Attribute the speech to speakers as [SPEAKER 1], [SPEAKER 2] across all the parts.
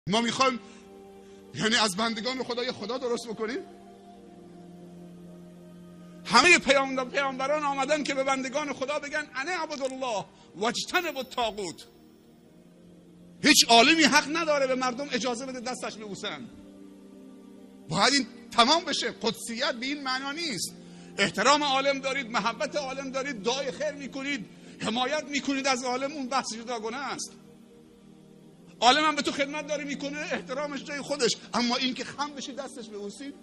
[SPEAKER 1] ما میخوایم یعنی از بندگان خدا درست بکنیم. همه پیامبران آمدن که به بندگان خدا بگن انا عبد الله واجتنبوا الطاغوت. هیچ عالمی حق نداره به مردم اجازه بده دستش ببوسن. باید این تمام بشه. قدسیت به این معنا نیست. احترام عالم دارید، محبت عالم دارید، دعای خیر میکنید، حمایت میکنید از عالم، اون بحث جداگانه است. عالم هم به تو خدمت داره میکنه، احترامش جای خودش، اما این که خم بشی دستش ببوسید،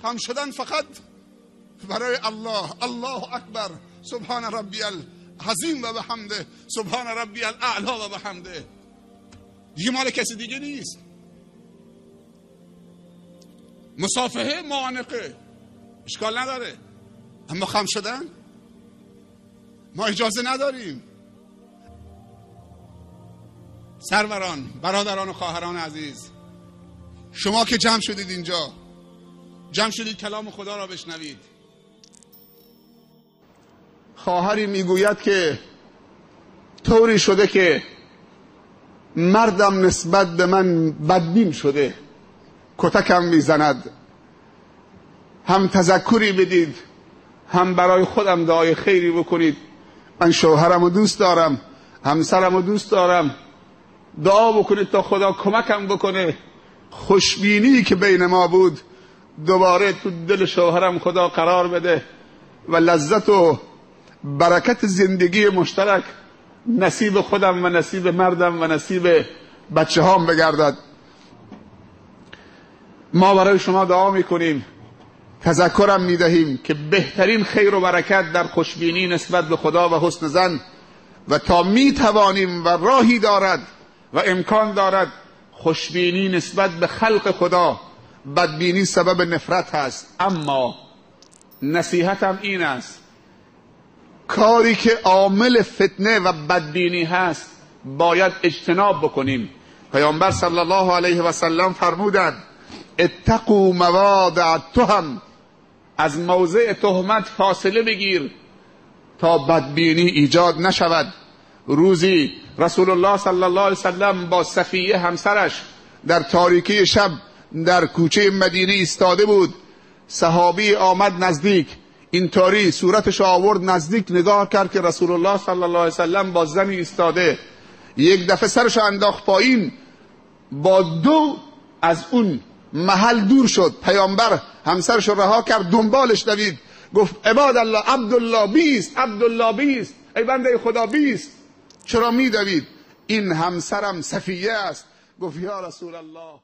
[SPEAKER 1] خم شدن فقط برای الله. الله اکبر، سبحان ربی العظیم و بحمده، سبحان ربی الاعلی و بحمده، دیگه مال کسی دیگه نیست. مصافحه معانقه اشکال نداره، اما خم شدن ما اجازه نداریم. سروران، برادران و خواهران عزیز، شما که جمع شدید اینجا، جمع شدید کلام خدا را بشنوید. خواهری میگوید که طوری شده که مردم نسبت به من بدبین شده، کتکم میزند. هم تذکری بدید، هم برای خودم دعای خیری بکنید. من شوهرم رو دوست دارم، همسرم رو دوست دارم، دعا بکنید تا خدا کمکم بکنه. خوشبینی که بین ما بود دوباره تو دل شوهرم خدا قرار بده و لذت و برکت زندگی مشترک نصیب خودم و نصیب مردم و نصیب بچه هام بگردد. ما برای شما دعا میکنیم، تذکرم میدهیم که بهترین خیر و برکت در خوشبینی نسبت به خدا و حسن ظن و تا میتوانیم و راهی دارد و امکان دارد خوشبینی نسبت به خلق خدا، بدبینی سبب نفرت هست. اما نصیحتم این است، کاری که عامل فتنه و بدبینی هست باید اجتناب بکنیم. پیامبر صلی الله علیه و سلم فرمودند اتقوا مواضع التهم، از موضع تهمت فاصله بگیر تا بدبینی ایجاد نشود. روزی رسول الله صلی الله علیه وسلم با صفیه همسرش در تاریکی شب در کوچه مدینه ایستاده بود. صحابی آمد نزدیک، اینطوری صورتش آورد نزدیک، نگاه کرد که رسول الله صلی الله علیه وسلم با زنی ایستاده. یک دفعه سرش انداخت پایین، با دو از اون محل دور شد. پیامبر همسرش رها کرد، دنبالش دوید، گفت عباد الله، عبدالله بیست، عبدالله بیست، ای بنده خدا بیست. چرا می دوید؟ این همسرم صفیه است. گفت یا رسول الله